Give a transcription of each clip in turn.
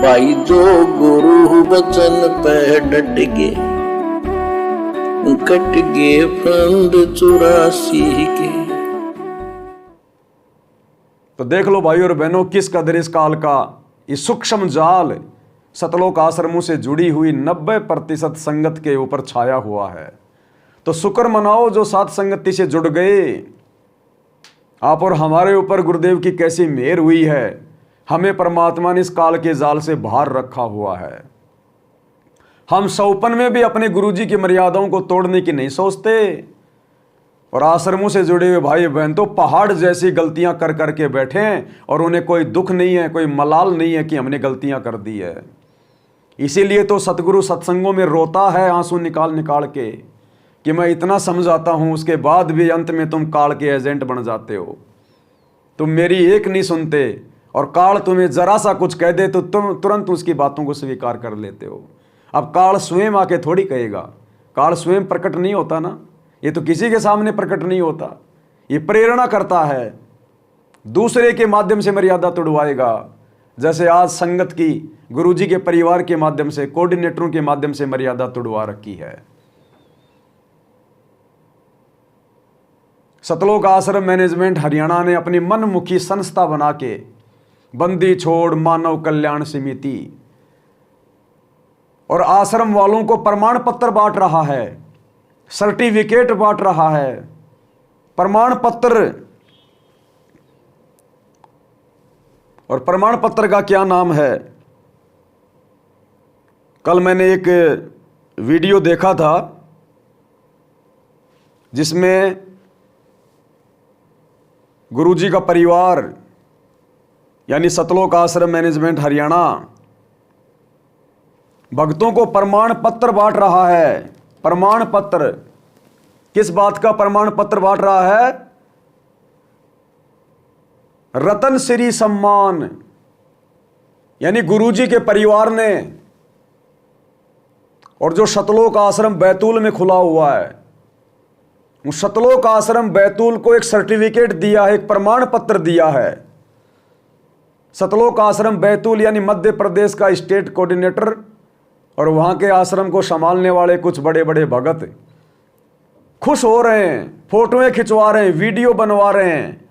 भाई जो गुरु वचन पे डट गे, कट गे फंद 84 के। तो देख लो भाई और बहनों, किस कदर इस काल का इस सूक्ष्म जाल सतलोक आश्रमों से जुड़ी हुई 90% संगत के ऊपर छाया हुआ है। तो शुक्र मनाओ जो सात संगति से जुड़ गए। आप और हमारे ऊपर गुरुदेव की कैसी मेहर हुई है, हमें परमात्मा ने इस काल के जाल से बाहर रखा हुआ है। हम सौपन में भी अपने गुरुजी की मर्यादाओं को तोड़ने की नहीं सोचते, और आश्रमों से जुड़े हुए भाई बहन तो पहाड़ जैसी गलतियां कर करके बैठे हैं और उन्हें कोई दुख नहीं है, कोई मलाल नहीं है कि हमने गलतियां कर दी है। इसीलिए तो सतगुरु सत्संगों में रोता है आंसू निकाल निकाल के कि मैं इतना समझाता हूं, उसके बाद भी अंत में तुम काल के एजेंट बन जाते हो। तुम मेरी एक नहीं सुनते और काल तुम्हें जरा सा कुछ कह दे तो तुम तुरंत उसकी बातों को स्वीकार कर लेते हो। अब काल स्वयं आके थोड़ी कहेगा, काल स्वयं प्रकट नहीं होता ना, ये तो किसी के सामने प्रकट नहीं होता। ये प्रेरणा करता है, दूसरे के माध्यम से मर्यादा तोड़वाएगा। जैसे आज संगत की गुरुजी के परिवार के माध्यम से, कोऑर्डिनेटरों के माध्यम से मर्यादा तोड़वा रखी है। सतलोक आश्रम मैनेजमेंट हरियाणा ने अपनी मनमुखी संस्था बना के बंदी छोड़ मानव कल्याण समिति और आश्रम वालों को प्रमाण पत्र बांट रहा है, सर्टिफिकेट बांट रहा है। प्रमाण पत्र, और प्रमाण पत्र का क्या नाम है? कल मैंने एक वीडियो देखा था जिसमें गुरुजी का परिवार यानी सतलोक आश्रम मैनेजमेंट हरियाणा भक्तों को प्रमाण पत्र बांट रहा है। प्रमाण पत्र, किस बात का प्रमाण पत्र बांट रहा है? रतन श्री सम्मान, यानी गुरुजी के परिवार ने, और जो सतलोक आश्रम बैतूल में खुला हुआ है, उस सतलोक आश्रम बैतूल को एक सर्टिफिकेट दिया है, एक प्रमाण पत्र दिया है। सतलोक आश्रम बैतूल यानी मध्य प्रदेश का स्टेट कोऑर्डिनेटर और वहां के आश्रम को संभालने वाले कुछ बड़े बड़े भगत खुश हो रहे हैं, फोटोएं खिंचवा रहे हैं, वीडियो बनवा रहे हैं।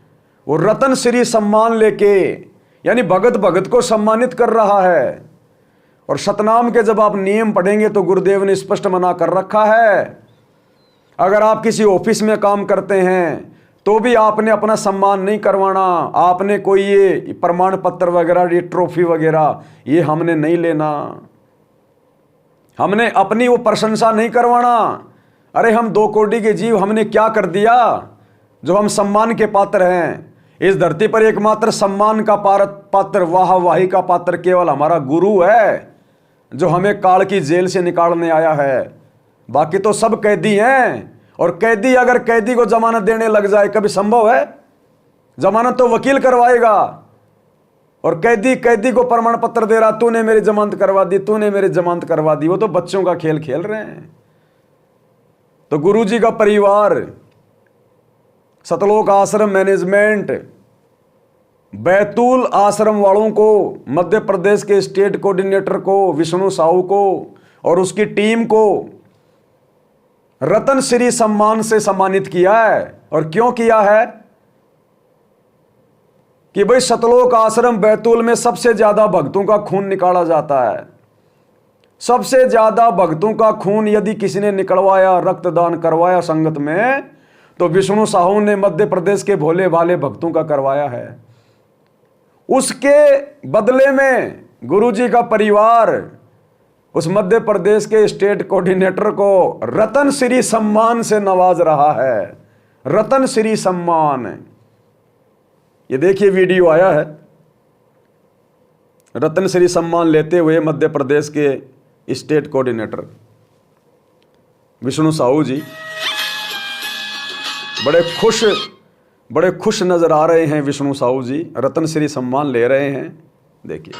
वो रतन श्री सम्मान लेके, यानी भगत भगत को सम्मानित कर रहा है। और सतनाम के जब आप नियम पढ़ेंगे तो गुरुदेव ने स्पष्ट मना कर रखा है, अगर आप किसी ऑफिस में काम करते हैं तो भी आपने अपना सम्मान नहीं करवाना। आपने कोई ये प्रमाण पत्र वगैरह, ये ट्रॉफी वगैरह, ये हमने नहीं लेना। हमने अपनी वो प्रशंसा नहीं करवाना। अरे हम 2 कोटि के जीव, हमने क्या कर दिया जो हम सम्मान के पात्र हैं? इस धरती पर एकमात्र सम्मान का पात्र, वाहवाही का पात्र केवल हमारा गुरु है, जो हमें काल की जेल से निकालने आया है। बाकी तो सब कैदी हैं, और कैदी अगर कैदी को जमानत देने लग जाए, कभी संभव है? जमानत तो वकील करवाएगा, और कैदी को प्रमाण पत्र दे रहा, तूने मेरी जमानत करवा दी, तूने मेरी जमानत करवा दी। वो तो बच्चों का खेल खेल रहे हैं। तो गुरुजी का परिवार, सतलोक आश्रम मैनेजमेंट बैतूल आश्रम वालों को, मध्य प्रदेश के स्टेट कोऑर्डिनेटर को, विष्णु साहू को और उसकी टीम को रतन श्री सम्मान से सम्मानित किया है। और क्यों किया है? कि भाई सतलोक आश्रम बैतूल में सबसे ज्यादा भक्तों का खून निकाला जाता है। सबसे ज्यादा भक्तों का खून यदि किसी ने निकलवाया, रक्तदान करवाया संगत में, तो विष्णु साहू ने मध्य प्रदेश के भोले भाले भक्तों का करवाया है। उसके बदले में गुरुजी का परिवार उस मध्य प्रदेश के स्टेट कोऑर्डिनेटर को रतन श्री सम्मान से नवाज रहा है। रतन श्री सम्मान, ये देखिए वीडियो आया है, रतन श्री सम्मान लेते हुए मध्य प्रदेश के स्टेट कोऑर्डिनेटर विष्णु साहू जी बड़े खुश नजर आ रहे हैं। विष्णु साहू जी रतन श्री सम्मान ले रहे हैं, देखिए।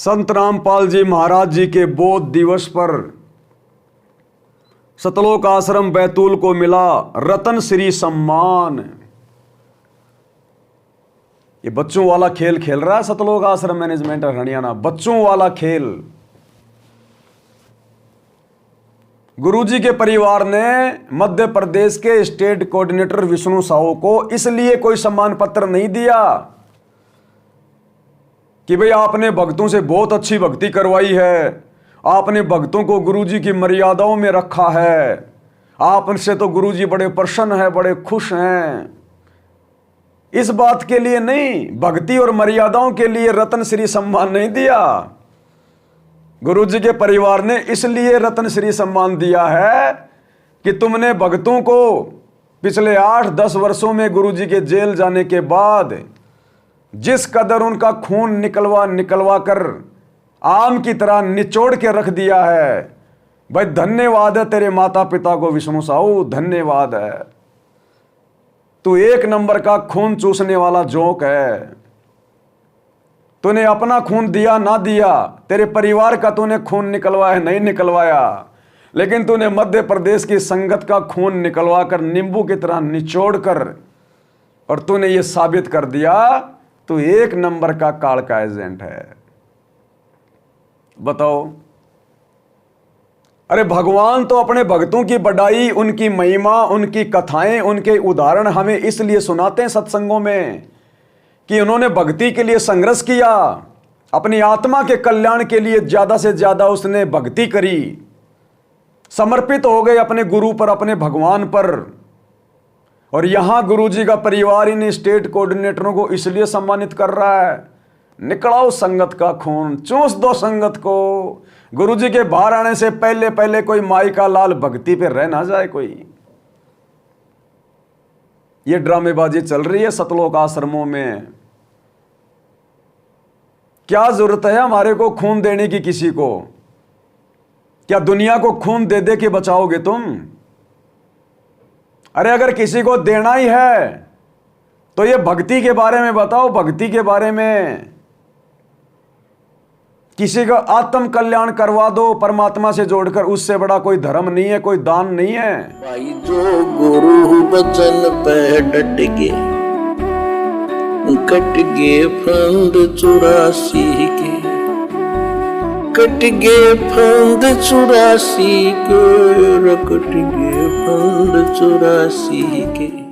संत रामपाल जी महाराज जी के बोध दिवस पर सतलोक आश्रम बैतूल को मिला रतन श्री सम्मान। ये बच्चों वाला खेल खेल रहा है सतलोक आश्रम मैनेजमेंट हरियाणा, बच्चों वाला खेल। गुरुजी के परिवार ने मध्य प्रदेश के स्टेट कोऑर्डिनेटर विष्णु साहू को इसलिए कोई सम्मान पत्र नहीं दिया कि भाई आपने भक्तों से बहुत अच्छी भक्ति करवाई है, आपने भक्तों को गुरुजी की मर्यादाओं में रखा है, आपसे तो गुरुजी बड़े प्रसन्न हैं, बड़े खुश हैं। इस बात के लिए नहीं, भक्ति और मर्यादाओं के लिए रतन श्री सम्मान नहीं दिया। गुरुजी के परिवार ने इसलिए रतन श्री सम्मान दिया है कि तुमने भक्तों को पिछले 8-10 वर्षों में गुरुजी के जेल जाने के बाद जिस कदर उनका खून निकलवा कर आम की तरह निचोड़ के रख दिया है, भाई धन्यवाद है तेरे माता पिता को विष्णु साहू, धन्यवाद है। तू एक नंबर का खून चूसने वाला जोक है। तूने अपना खून दिया ना दिया, तेरे परिवार का तूने खून निकलवाया नहीं निकलवाया, लेकिन तूने मध्य प्रदेश की संगत का खून निकलवा कर नींबू की तरह निचोड़ कर और तूने ये साबित कर दिया तू एक नंबर का काल का एजेंट है। बताओ, अरे भगवान तो अपने भक्तों की बढ़ाई, उनकी महिमा, उनकी कथाएं, उनके उदाहरण हमें इसलिए सुनाते हैं सत्संगों में कि उन्होंने भक्ति के लिए संघर्ष किया, अपनी आत्मा के कल्याण के लिए ज्यादा से ज्यादा उसने भक्ति करी, समर्पित हो गए अपने गुरु पर, अपने भगवान पर। और यहां गुरुजी का परिवार इन स्टेट कोऑर्डिनेटरों को इसलिए सम्मानित कर रहा है, निकलाओ संगत का खून, चूस दो संगत को। गुरुजी के बाहर आने से पहले पहले कोई माई का लाल भक्ति पे रह ना जाए कोई। ये ड्रामेबाजी चल रही है सतलोक आश्रमों में। क्या जरूरत है हमारे को खून देने की किसी को? क्या दुनिया को खून दे दे के बचाओगे तुम? अरे अगर किसी को देना ही है तो ये भक्ति के बारे में बताओ, भक्ति के बारे में। किसी का आत्म कल्याण करवा दो परमात्मा से जोड़कर, उससे बड़ा कोई धर्म नहीं है, कोई दान नहीं है। भाई जो गुरु बचन पे डट गे, कट गे फंद 84 के, कट गे फंद 84 के, कट गे फंद 84 के।